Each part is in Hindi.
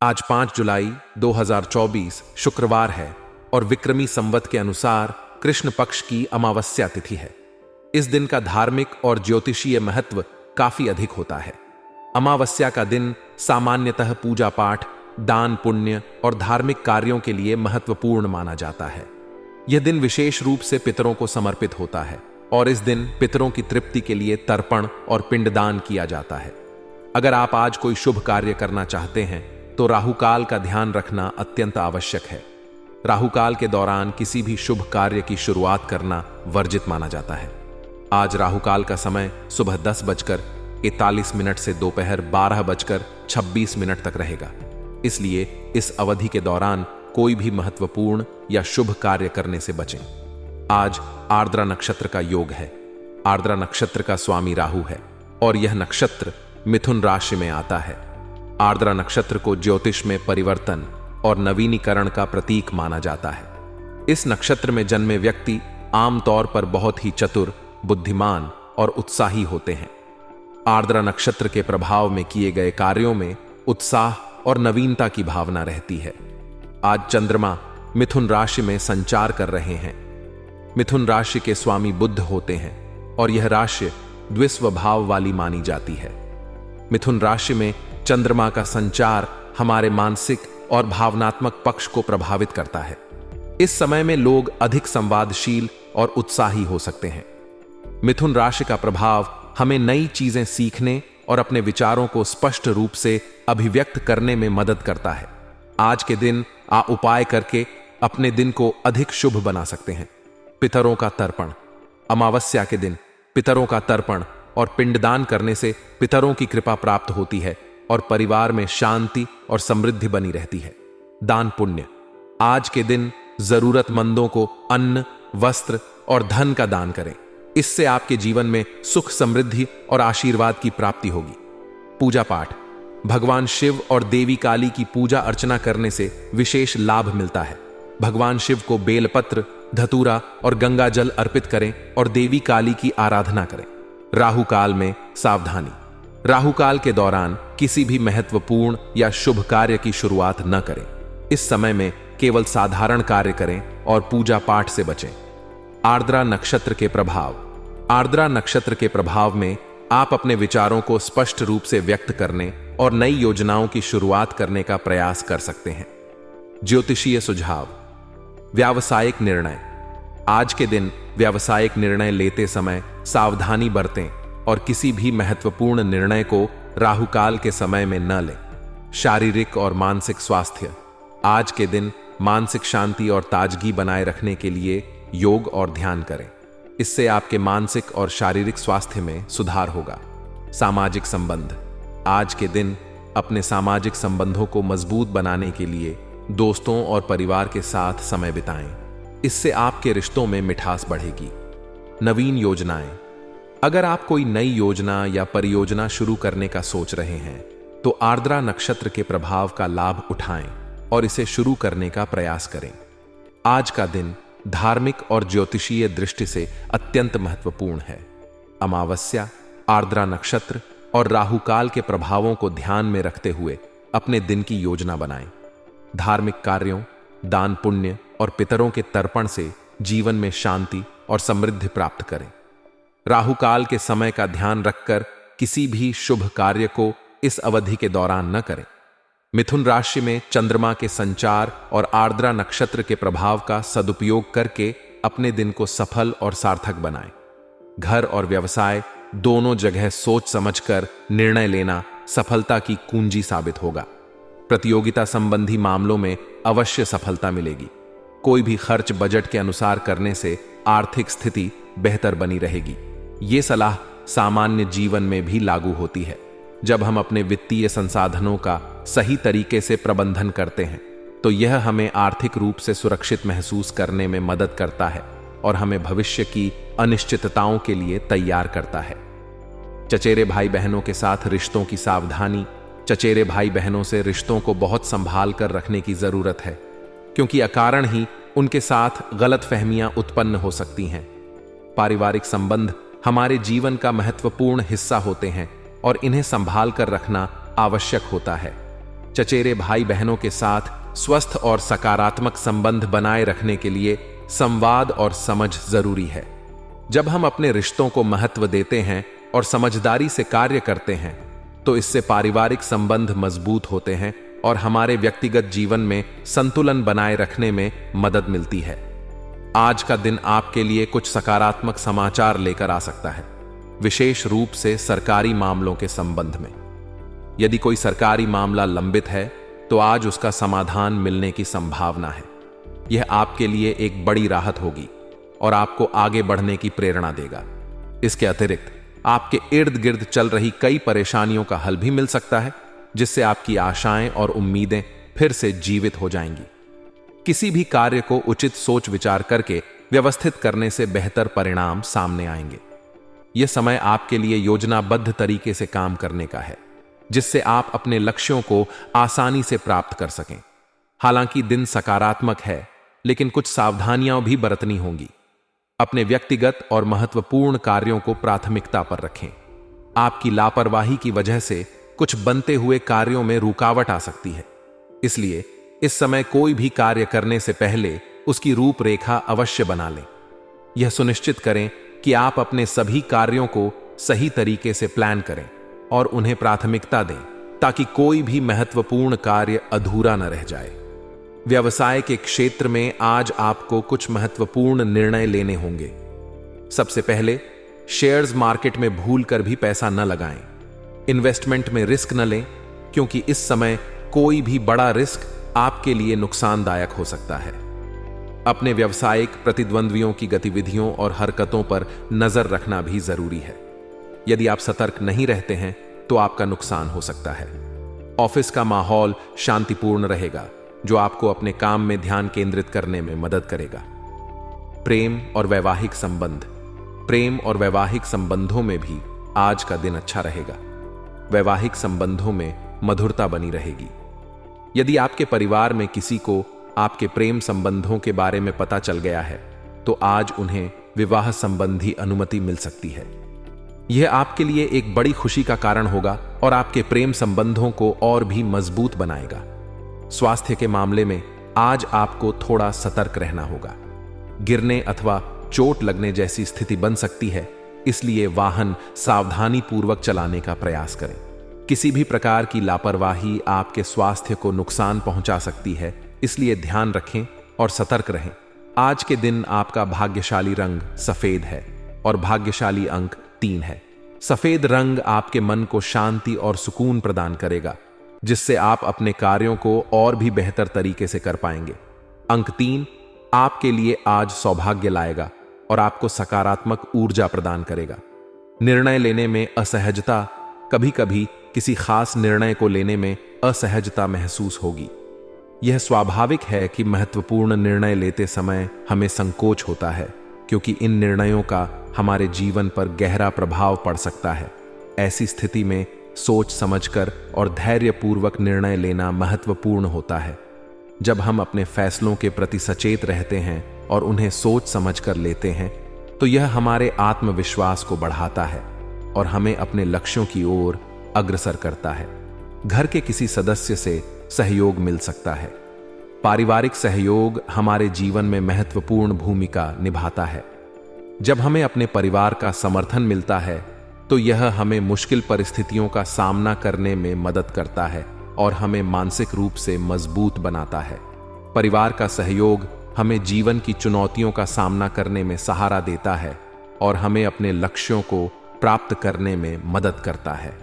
आज 5 जुलाई 2024 शुक्रवार है और विक्रमी संवत के अनुसार कृष्ण पक्ष की अमावस्या तिथि है। इस दिन का धार्मिक और ज्योतिषीय महत्व काफी अधिक होता है। अमावस्या का दिन सामान्यतः पूजा पाठ, दान पुण्य और धार्मिक कार्यों के लिए महत्वपूर्ण माना जाता है। यह दिन विशेष रूप से पितरों को समर्पित होता है और इस दिन पितरों की तृप्ति के लिए तर्पण और पिंडदान किया जाता है। अगर आप आज कोई शुभ कार्य करना चाहते हैं तो राहुकाल का ध्यान रखना अत्यंत आवश्यक है। राहुकाल के दौरान किसी भी शुभ कार्य की शुरुआत करना वर्जित माना जाता है। आज राहुकाल का समय सुबह 10:41 से दोपहर 12:26 तक रहेगा। इसलिए इस अवधि के दौरान कोई भी महत्वपूर्ण या शुभ कार्य करने से बचें। आज आर्द्रा नक्षत्र का योग है। आर्द्रा नक्षत्र का स्वामी राहु है और यह नक्षत्र मिथुन राशि में आता है। आर्द्रा नक्षत्र को ज्योतिष में परिवर्तन और नवीनीकरण का प्रतीक माना जाता है। इस नक्षत्र में जन्मे व्यक्ति आमतौर पर बहुत ही चतुर, बुद्धिमान और उत्साही होते हैं। आर्द्रा नक्षत्र के प्रभाव में किए गए कार्यों में उत्साह और नवीनता की भावना रहती है। आज चंद्रमा मिथुन राशि में संचार कर रहे हैं। मिथुन राशि के स्वामी बुध होते हैं और यह राशि द्विस्वभाव वाली मानी जाती है। मिथुन राशि में चंद्रमा का संचार हमारे मानसिक और भावनात्मक पक्ष को प्रभावित करता है। इस समय में लोग अधिक संवादशील और उत्साही हो सकते हैं। मिथुन राशि का प्रभाव हमें नई चीजें सीखने और अपने विचारों को स्पष्ट रूप से अभिव्यक्त करने में मदद करता है। आज के दिन आप उपाय करके अपने दिन को अधिक शुभ बना सकते हैं। पितरों का तर्पण। अमावस्या के दिन पितरों का तर्पण और पिंडदान करने से पितरों की कृपा प्राप्त होती है और परिवार में शांति और समृद्धि बनी रहती है। दान पुण्य। आज के दिन जरूरतमंदों को अन्न, वस्त्र और धन का दान करें। इससे आपके जीवन में सुख, समृद्धि और आशीर्वाद की प्राप्ति होगी। पूजा पाठ। भगवान शिव और देवी काली की पूजा अर्चना करने से विशेष लाभ मिलता है। भगवान शिव को बेलपत्र, धतूरा और गंगा जल अर्पित करें और देवी काली की आराधना करें। राहुकाल में सावधानी। राहुकाल के दौरान किसी भी महत्वपूर्ण या शुभ कार्य की शुरुआत न करें। इस समय में केवल साधारण कार्य करें और पूजा पाठ से बचें। आर्द्रा नक्षत्र के प्रभाव। आर्द्रा नक्षत्र के प्रभाव में आप अपने विचारों को स्पष्ट रूप से व्यक्त करने और नई योजनाओं की शुरुआत करने का प्रयास कर सकते हैं। ज्योतिषीय सुझाव। व्यावसायिक निर्णय। आज के दिन व्यावसायिक निर्णय लेते समय सावधानी बरतें और किसी भी महत्वपूर्ण निर्णय को राहुकाल के समय में न लें। शारीरिक और मानसिक स्वास्थ्य। आज के दिन मानसिक शांति और ताजगी बनाए रखने के लिए योग और ध्यान करें। इससे आपके मानसिक और शारीरिक स्वास्थ्य में सुधार होगा। सामाजिक संबंध। आज के दिन अपने सामाजिक संबंधों को मजबूत बनाने के लिए दोस्तों और परिवार के साथ समय बिताएं। इससे आपके रिश्तों में मिठास बढ़ेगी। नवीन योजनाएं। अगर आप कोई नई योजना या परियोजना शुरू करने का सोच रहे हैं तो आर्द्रा नक्षत्र के प्रभाव का लाभ उठाएं और इसे शुरू करने का प्रयास करें। आज का दिन धार्मिक और ज्योतिषीय दृष्टि से अत्यंत महत्वपूर्ण है। अमावस्या, आर्द्रा नक्षत्र और राहुकाल के प्रभावों को ध्यान में रखते हुए अपने दिन की योजना बनाएं। धार्मिक कार्यों, दान पुण्य और पितरों के तर्पण से जीवन में शांति और समृद्धि प्राप्त करें। राहुकाल के समय का ध्यान रखकर किसी भी शुभ कार्य को इस अवधि के दौरान न करें। मिथुन राशि में चंद्रमा के संचार और आर्द्रा नक्षत्र के प्रभाव का सदुपयोग करके अपने दिन को सफल और सार्थक बनाएं। घर और व्यवसाय दोनों जगह सोच समझकर निर्णय लेना सफलता की कुंजी साबित होगा। प्रतियोगिता संबंधी मामलों में अवश्य सफलता मिलेगी। कोई भी खर्च बजट के अनुसार करने से आर्थिक स्थिति बेहतर बनी रहेगी। ये सलाह सामान्य जीवन में भी लागू होती है। जब हम अपने वित्तीय संसाधनों का सही तरीके से प्रबंधन करते हैं तो यह हमें आर्थिक रूप से सुरक्षित महसूस करने में मदद करता है और हमें भविष्य की अनिश्चितताओं के लिए तैयार करता है। चचेरे भाई बहनों के साथ रिश्तों की सावधानी। चचेरे भाई बहनों से रिश्तों को बहुत संभाल कर रखने की जरूरत है, क्योंकि अकारण ही उनके साथ गलतफहमियां उत्पन्न हो सकती हैं। पारिवारिक संबंध हमारे जीवन का महत्वपूर्ण हिस्सा होते हैं और इन्हें संभाल कर रखना आवश्यक होता है। चचेरे भाई बहनों के साथ स्वस्थ और सकारात्मक संबंध बनाए रखने के लिए संवाद और समझ जरूरी है। जब हम अपने रिश्तों को महत्व देते हैं और समझदारी से कार्य करते हैं तो इससे पारिवारिक संबंध मजबूत होते हैं और हमारे व्यक्तिगत जीवन में संतुलन बनाए रखने में मदद मिलती है। आज का दिन आपके लिए कुछ सकारात्मक समाचार लेकर आ सकता है, विशेष रूप से सरकारी मामलों के संबंध में। यदि कोई सरकारी मामला लंबित है तो आज उसका समाधान मिलने की संभावना है। यह आपके लिए एक बड़ी राहत होगी और आपको आगे बढ़ने की प्रेरणा देगा। इसके अतिरिक्त आपके इर्द गिर्द चल रही कई परेशानियों का हल भी मिल सकता है, जिससे आपकी आशाएं और उम्मीदें फिर से जीवित हो जाएंगी। किसी भी कार्य को उचित सोच विचार करके व्यवस्थित करने से बेहतर परिणाम सामने आएंगे। यह समय आपके लिए योजनाबद्ध तरीके से काम करने का है, जिससे आप अपने लक्ष्यों को आसानी से प्राप्त कर सकें। हालांकि दिन सकारात्मक है, लेकिन कुछ सावधानियां भी बरतनी होंगी। अपने व्यक्तिगत और महत्वपूर्ण कार्यों को प्राथमिकता पर रखें। आपकी लापरवाही की वजह से कुछ बनते हुए कार्यों में रुकावट आ सकती है, इसलिए इस समय कोई भी कार्य करने से पहले उसकी रूपरेखा अवश्य बना लें। यह सुनिश्चित करें कि आप अपने सभी कार्यों को सही तरीके से प्लान करें और उन्हें प्राथमिकता दें, ताकि कोई भी महत्वपूर्ण कार्य अधूरा न रह जाए। व्यवसाय के क्षेत्र में आज आपको कुछ महत्वपूर्ण निर्णय लेने होंगे। सबसे पहले, शेयर्स मार्केट में भूलकर भी पैसा न लगाएं। इन्वेस्टमेंट में रिस्क न लें, क्योंकि इस समय कोई भी बड़ा रिस्क आपके लिए नुकसानदायक हो सकता है। अपने व्यावसायिक प्रतिद्वंद्वियों की गतिविधियों और हरकतों पर नजर रखना भी जरूरी है। यदि आप सतर्क नहीं रहते हैं तो आपका नुकसान हो सकता है। ऑफिस का माहौल शांतिपूर्ण रहेगा, जो आपको अपने काम में ध्यान केंद्रित करने में मदद करेगा। प्रेम और वैवाहिक संबंध। प्रेम और वैवाहिक संबंधों में भी आज का दिन अच्छा रहेगा। वैवाहिक संबंधों में मधुरता बनी रहेगी। यदि आपके परिवार में किसी को आपके प्रेम संबंधों के बारे में पता चल गया है तो आज उन्हें विवाह संबंधी अनुमति मिल सकती है। यह आपके लिए एक बड़ी खुशी का कारण होगा और आपके प्रेम संबंधों को और भी मजबूत बनाएगा। स्वास्थ्य के मामले में आज आपको थोड़ा सतर्क रहना होगा। गिरने अथवा चोट लगने जैसी स्थिति बन सकती है, इसलिए वाहन सावधानी पूर्वक चलाने का प्रयास करें। किसी भी प्रकार की लापरवाही आपके स्वास्थ्य को नुकसान पहुंचा सकती है, इसलिए ध्यान रखें और सतर्क रहें। आज के दिन आपका भाग्यशाली रंग सफेद है और भाग्यशाली अंक 3 है। सफेद रंग आपके मन को शांति और सुकून प्रदान करेगा, जिससे आप अपने कार्यों को और भी बेहतर तरीके से कर पाएंगे। अंक 3 आपके लिए आज सौभाग्य लाएगा और आपको सकारात्मक ऊर्जा प्रदान करेगा। निर्णय लेने में असहजता। कभी कभी किसी खास निर्णय को लेने में असहजता महसूस होगी। यह स्वाभाविक है कि महत्वपूर्ण निर्णय लेते समय हमें संकोच होता है, क्योंकि इन निर्णयों का हमारे जीवन पर गहरा प्रभाव पड़ सकता है। ऐसी स्थिति में सोच समझकर और धैर्यपूर्वक निर्णय लेना महत्वपूर्ण होता है। जब हम अपने फैसलों के प्रति सचेत रहते हैं और उन्हें सोच समझकर लेते हैं तो यह हमारे आत्मविश्वास को बढ़ाता है और हमें अपने लक्ष्यों की ओर अग्रसर करता है। घर के किसी सदस्य से सहयोग मिल सकता है। पारिवारिक सहयोग हमारे जीवन में महत्वपूर्ण भूमिका निभाता है। जब हमें अपने परिवार का समर्थन मिलता है तो यह हमें मुश्किल परिस्थितियों का सामना करने में मदद करता है और हमें मानसिक रूप से मजबूत बनाता है। परिवार का सहयोग हमें जीवन की चुनौतियों का सामना करने में सहारा देता है और हमें अपने लक्ष्यों को प्राप्त करने में मदद करता है।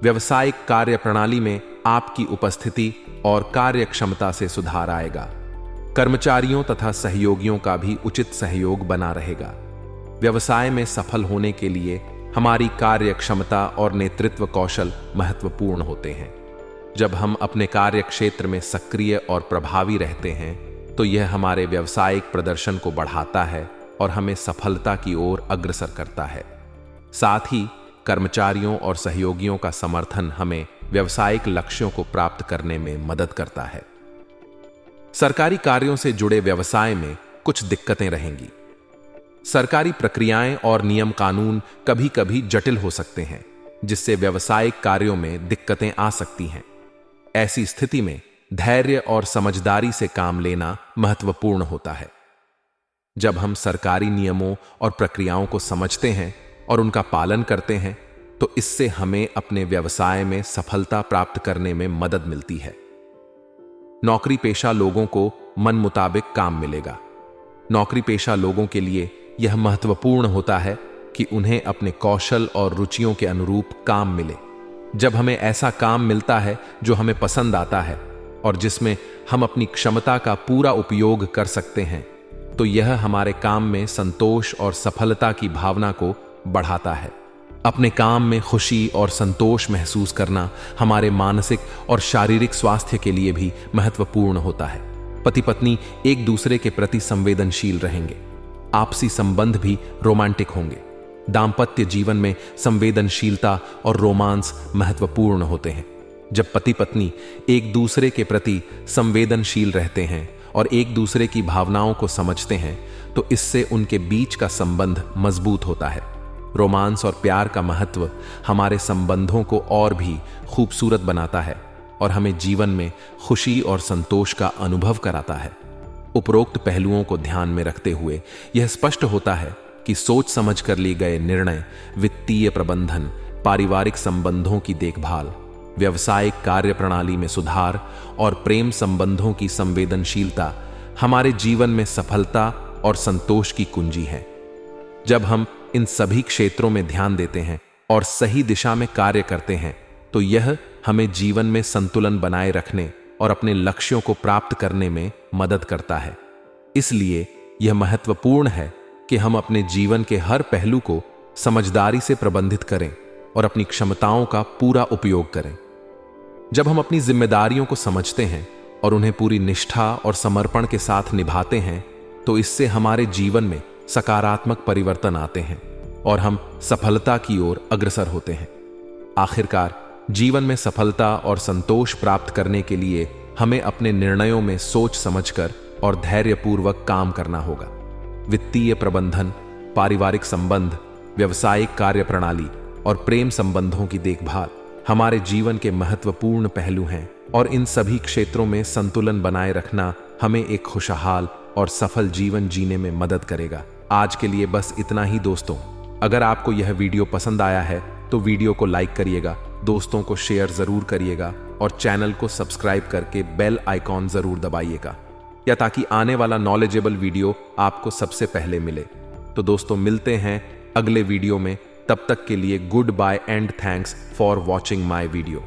व्यावसायिक कार्य प्रणाली में आपकी उपस्थिति और कार्यक्षमता से सुधार आएगा। कर्मचारियों तथा सहयोगियों का भी उचित सहयोग बना रहेगा। व्यवसाय में सफल होने के लिए हमारी कार्यक्षमता और नेतृत्व कौशल महत्वपूर्ण होते हैं। जब हम अपने कार्य क्षेत्र में सक्रिय और प्रभावी रहते हैं तो यह हमारे व्यावसायिक प्रदर्शन को बढ़ाता है और हमें सफलता की ओर अग्रसर करता है। साथ ही कर्मचारियों और सहयोगियों का समर्थन हमें व्यावसायिक लक्ष्यों को प्राप्त करने में मदद करता है। सरकारी कार्यों से जुड़े व्यवसाय में कुछ दिक्कतें रहेंगी। सरकारी प्रक्रियाएं और नियम कानून कभी कभी जटिल हो सकते हैं, जिससे व्यावसायिक कार्यों में दिक्कतें आ सकती हैं। ऐसी स्थिति में धैर्य और समझदारी से काम लेना महत्वपूर्ण होता है। जब हम सरकारी नियमों और प्रक्रियाओं को समझते हैं और उनका पालन करते हैं, तो इससे हमें अपने व्यवसाय में सफलता प्राप्त करने में मदद मिलती है। नौकरी पेशा लोगों को मन मुताबिक काम मिलेगा। नौकरी पेशा लोगों के लिए यह महत्वपूर्ण होता है कि उन्हें अपने कौशल और रुचियों के अनुरूप काम मिले। जब हमें ऐसा काम मिलता है जो हमें पसंद आता है और जिसमें हम अपनी क्षमता का पूरा उपयोग कर सकते हैं, तो यह हमारे काम में संतोष और सफलता की भावना को बढ़ाता है। अपने काम में खुशी और संतोष महसूस करना हमारे मानसिक और शारीरिक स्वास्थ्य के लिए भी महत्वपूर्ण होता है। पति पत्नी एक दूसरे के प्रति संवेदनशील रहेंगे। आपसी संबंध भी रोमांटिक होंगे। दाम्पत्य जीवन में संवेदनशीलता और रोमांस महत्वपूर्ण होते हैं। जब पति पत्नी एक दूसरे के प्रति संवेदनशील रहते हैं और एक दूसरे की भावनाओं को समझते हैं, तो इससे उनके बीच का संबंध मजबूत होता है। रोमांस और प्यार का महत्व हमारे संबंधों को और भी खूबसूरत बनाता है और हमें जीवन में खुशी और संतोष का अनुभव कराता है। उपरोक्त पहलुओं को ध्यान में रखते हुए यह स्पष्ट होता है कि सोच समझ कर लिए गए निर्णय, वित्तीय प्रबंधन, पारिवारिक संबंधों की देखभाल, व्यावसायिक कार्यप्रणाली में सुधार और प्रेम संबंधों की संवेदनशीलता हमारे जीवन में सफलता और संतोष की कुंजी है। जब हम इन सभी क्षेत्रों में ध्यान देते हैं और सही दिशा में कार्य करते हैं, तो यह हमें जीवन में संतुलन बनाए रखने और अपने लक्ष्यों को प्राप्त करने में मदद करता है। इसलिए यह महत्वपूर्ण है कि हम अपने जीवन के हर पहलू को समझदारी से प्रबंधित करें और अपनी क्षमताओं का पूरा उपयोग करें। जब हम अपनी जिम्मेदारियों को समझते हैं और उन्हें पूरी निष्ठा और समर्पण के साथ निभाते हैं, तो इससे हमारे जीवन में सकारात्मक परिवर्तन आते हैं और हम सफलता की ओर अग्रसर होते हैं। आखिरकार, जीवन में सफलता और संतोष प्राप्त करने के लिए हमें अपने निर्णयों में सोच समझकर और धैर्यपूर्वक काम करना होगा। वित्तीय प्रबंधन, पारिवारिक संबंध, व्यावसायिक कार्यप्रणाली और प्रेम संबंधों की देखभाल हमारे जीवन के महत्वपूर्ण पहलू हैं और इन सभी क्षेत्रों में संतुलन बनाए रखना हमें एक खुशहाल और सफल जीवन जीने में मदद करेगा। आज के लिए बस इतना ही दोस्तों। अगर आपको यह वीडियो पसंद आया है तो वीडियो को लाइक करिएगा, दोस्तों को शेयर जरूर करिएगा और चैनल को सब्सक्राइब करके बेल आइकॉन जरूर दबाइएगा, या ताकि आने वाला नॉलेजेबल वीडियो आपको सबसे पहले मिले। तो दोस्तों, मिलते हैं अगले वीडियो में। तब तक के लिए goodbye and thanks for watching my video.